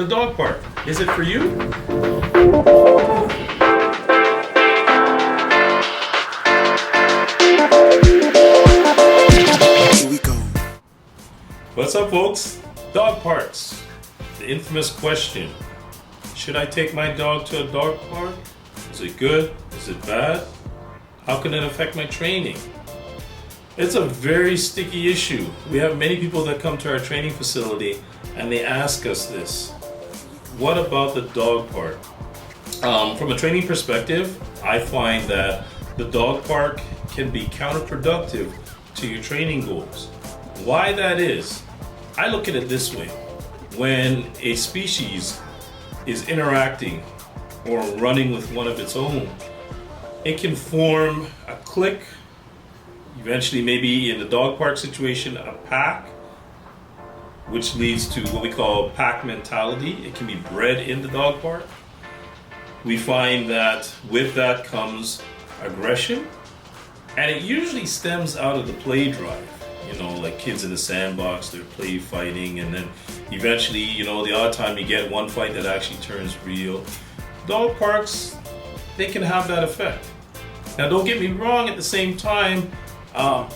The dog park, is it for you? Here we go. What's up, folks? Dog parks. The infamous question. Should I take my dog to a dog park? Is it good? Is it bad? How can it affect my training? It's a very sticky issue. We have many people that come to our training facility and they ask us this. What about the dog park? From a training perspective, I find that the dog park can be counterproductive to your training goals. Why that is, I look at it this way. When a species is interacting or running with one of its own, it can form a clique, eventually maybe in the dog park situation, a pack, which leads to what we call pack mentality. It can be bred in the dog park. We find that with that comes aggression, and it usually stems out of the play drive. You know, like kids in the sandbox, they're play fighting, and then eventually, you know, the odd time you get one fight that actually turns real. Dog parks, they can have that effect. Now, don't get me wrong, at the same time,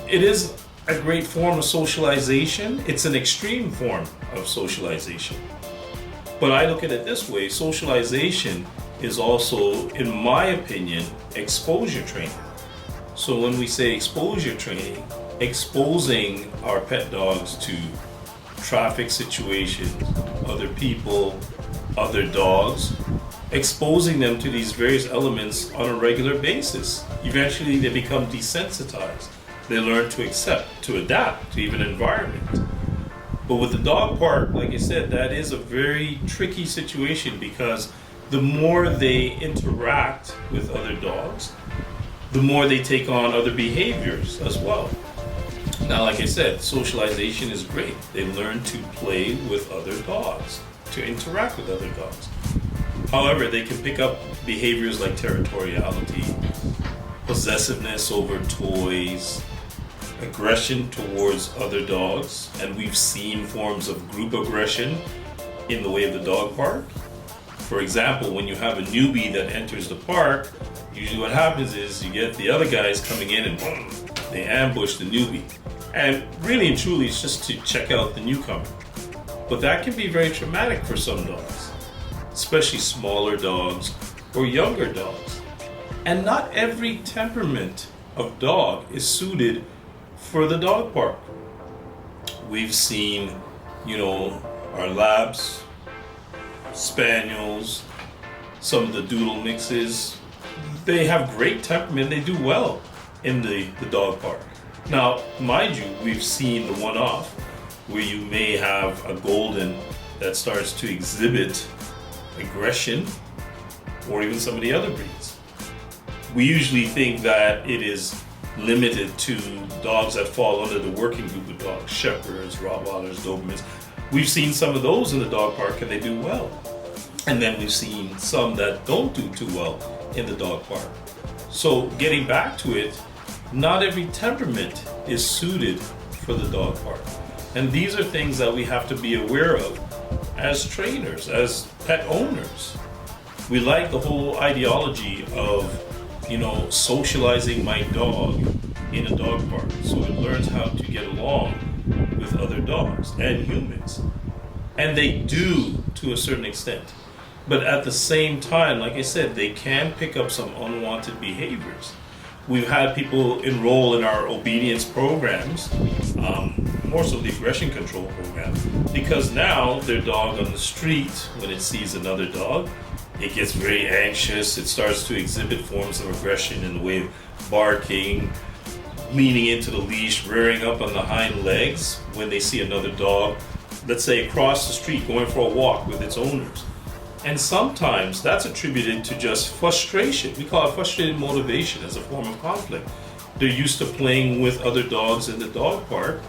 it is a great form of socialization. It's an extreme form of socialization. But I look at it this way, socialization is also, in my opinion, exposure training. So when we say exposure training, exposing our pet dogs to traffic situations, other people, other dogs, exposing them to these various elements on a regular basis. Eventually they become desensitized. They learn to accept, to adapt to even environment. But with the dog park, like I said, that is a very tricky situation because the more they interact with other dogs, the more they take on other behaviors as well. Now, like I said, socialization is great. They learn to play with other dogs, to interact with other dogs. However, they can pick up behaviors like territoriality, possessiveness over toys, aggression towards other dogs, and we've seen forms of group aggression in the way of the dog park. For example, when you have a newbie that enters the park, usually what happens is you get the other guys coming in and boom, they ambush the newbie. And really and truly, it's just to check out the newcomer. But that can be very traumatic for some dogs, especially smaller dogs or younger dogs. And not every temperament of dog is suited for the dog park. We've seen, you know, our labs, spaniels, some of the doodle mixes. They have great temperament. They do well in the dog park. Now, mind you, we've seen the one-off where you may have a golden that starts to exhibit aggression, or even some of the other breeds. We usually think that it is limited to dogs that fall under the working group of dogs, shepherds, rottweilers, dobermans. We've seen some of those in the dog park and they do well. And then we've seen some that don't do too well in the dog park. So getting back to it, not every temperament is suited for the dog park. And these are things that we have to be aware of as trainers, as pet owners. We like the whole ideology of, you know, socializing my dog in a dog park so it learns how to get along with other dogs and humans. And they do to a certain extent. But at the same time, like I said, they can pick up some unwanted behaviors. We've had people enroll in our obedience programs, more so the aggression control program, because now their dog on the street, when it sees another dog, it gets very anxious. It starts to exhibit forms of aggression in the way of barking, leaning into the leash, rearing up on the hind legs when they see another dog, let's say across the street, going for a walk with its owners. And sometimes that's attributed to just frustration. We call it frustrated motivation as a form of conflict. They're used to playing with other dogs in the dog park,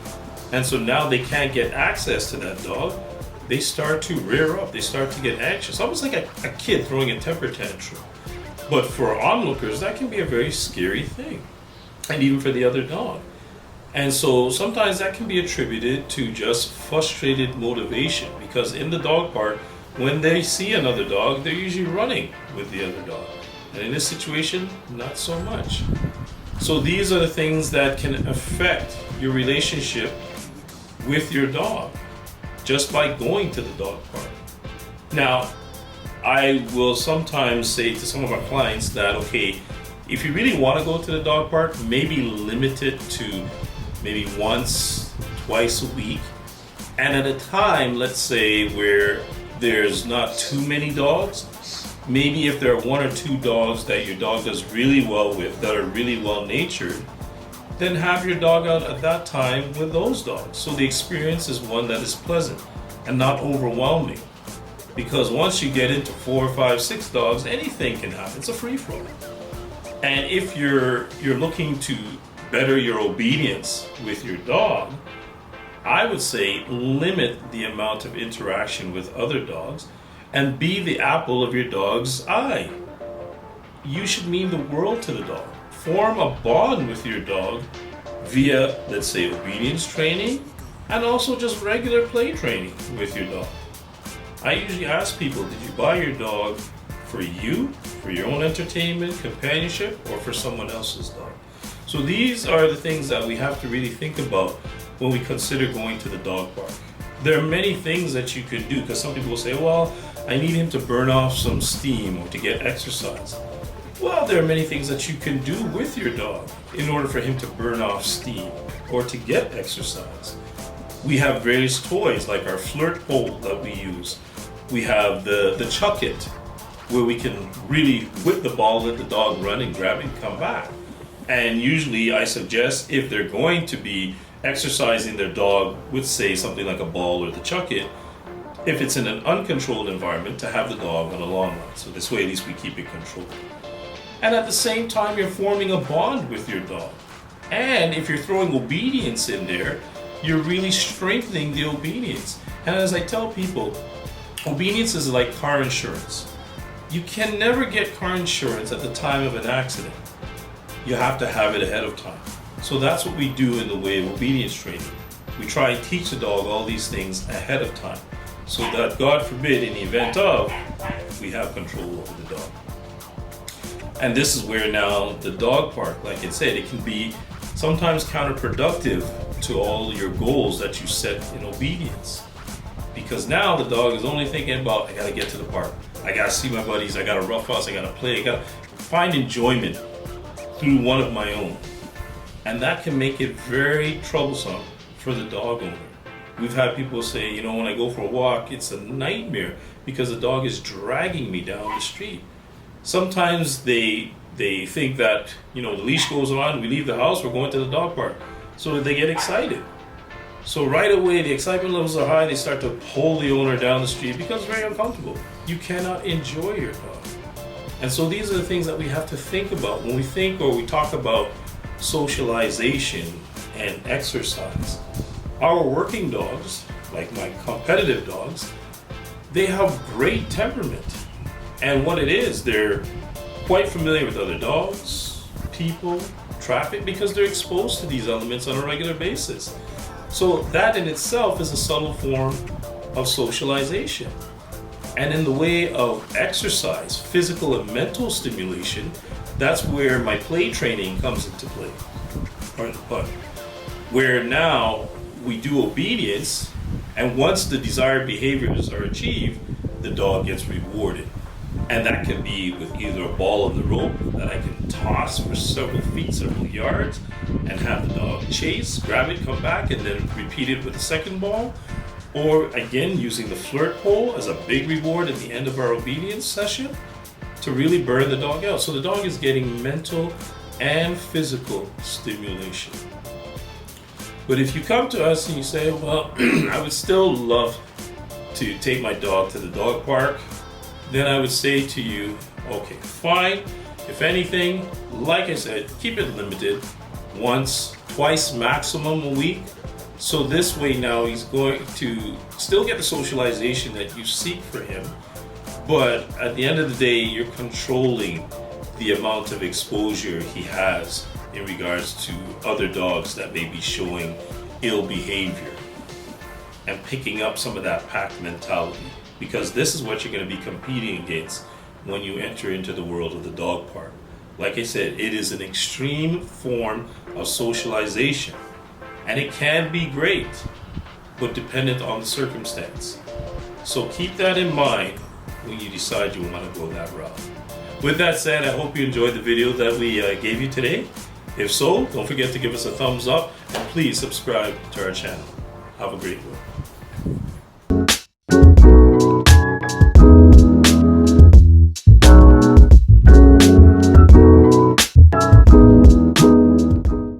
and so now they can't get access to that dog. They start to rear up, they start to get anxious, almost like a kid throwing a temper tantrum. But for onlookers, that can be a very scary thing, and even for the other dog. And so sometimes that can be attributed to just frustrated motivation, because in the dog park, when they see another dog, they're usually running with the other dog. And in this situation, not so much. So these are the things that can affect your relationship with your dog just by going to the dog park. Now, I will sometimes say to some of our clients that, okay, if you really want to go to the dog park, maybe limit it to maybe once, twice a week. And at a time, let's say, where there's not too many dogs, maybe if there are one or two dogs that your dog does really well with, that are really well natured, then have your dog out at that time with those dogs. So the experience is one that is pleasant and not overwhelming. Because once you get into 4, 5, 6 dogs, anything can happen. It's a free-for-all. And if you're looking to better your obedience with your dog, I would say limit the amount of interaction with other dogs and be the apple of your dog's eye. You should mean the world to the dog. Form a bond with your dog via, let's say, obedience training and also just regular play training with your dog. I usually ask people, did you buy your dog for you, for your own entertainment, companionship, or for someone else's dog? So these are the things that we have to really think about when we consider going to the dog park. There are many things that you could do, because some people will say, well, I need him to burn off some steam or to get exercise. Well, there are many things that you can do with your dog in order for him to burn off steam or to get exercise. We have various toys like our flirt pole that we use. We have the chuck it, where we can really whip the ball, let the dog run and grab it and come back. And usually I suggest, if they're going to be exercising their dog with, say, something like a ball or the chuck it, if it's in an uncontrolled environment, to have the dog on a long run. So this way at least we keep it controlled. And at the same time, you're forming a bond with your dog. And if you're throwing obedience in there, you're really strengthening the obedience. And as I tell people, obedience is like car insurance. You can never get car insurance at the time of an accident. You have to have it ahead of time. So that's what we do in the way of obedience training. We try and teach the dog all these things ahead of time, so that, God forbid, in the event of, we have control over the dog. And this is where now the dog park, like I said, it can be sometimes counterproductive to all your goals that you set in obedience. Because now the dog is only thinking about, I gotta get to the park, I gotta see my buddies, I gotta roughhouse, I gotta play, I gotta find enjoyment through one of my own. And that can make it very troublesome for the dog owner. We've had people say, when I go for a walk, it's a nightmare because the dog is dragging me down the street. Sometimes they think that, the leash goes on, we leave the house, we're going to the dog park. So they get excited. So right away, the excitement levels are high, they start to pull the owner down the street because it's very uncomfortable. You cannot enjoy your dog. And so these are the things that we have to think about when we think or we talk about socialization and exercise. Our working dogs, like my competitive dogs, they have great temperament. And what it is, they're quite familiar with other dogs, people, traffic, because they're exposed to these elements on a regular basis. So that in itself is a subtle form of socialization. And in the way of exercise, physical and mental stimulation, that's where my play training comes into play. Where now we do obedience, and once the desired behaviors are achieved, the dog gets rewarded. And that can be with either a ball on the rope that I can toss for several feet, several yards, and have the dog chase, grab it, come back, and then repeat it with a second ball. Or again, using the flirt pole as a big reward at the end of our obedience session to really burn the dog out. So the dog is getting mental and physical stimulation. But if you come to us and you say, well, I would still love to take my dog to the dog park, then I would say to you, okay, fine. If anything, like I said, keep it limited, once, twice maximum a week. So this way now he's going to still get the socialization that you seek for him, but at the end of the day, you're controlling the amount of exposure he has in regards to other dogs that may be showing ill behavior and picking up some of that pack mentality because this is what you're going to be competing against when you enter into the world of the dog park. Like I said, it is an extreme form of socialization, and it can be great, but dependent on the circumstance. So keep that in mind when you decide you want to go that route. With that said, I hope you enjoyed the video that we gave you today. If so, don't forget to give us a thumbs up and please subscribe to our channel. Have a great one.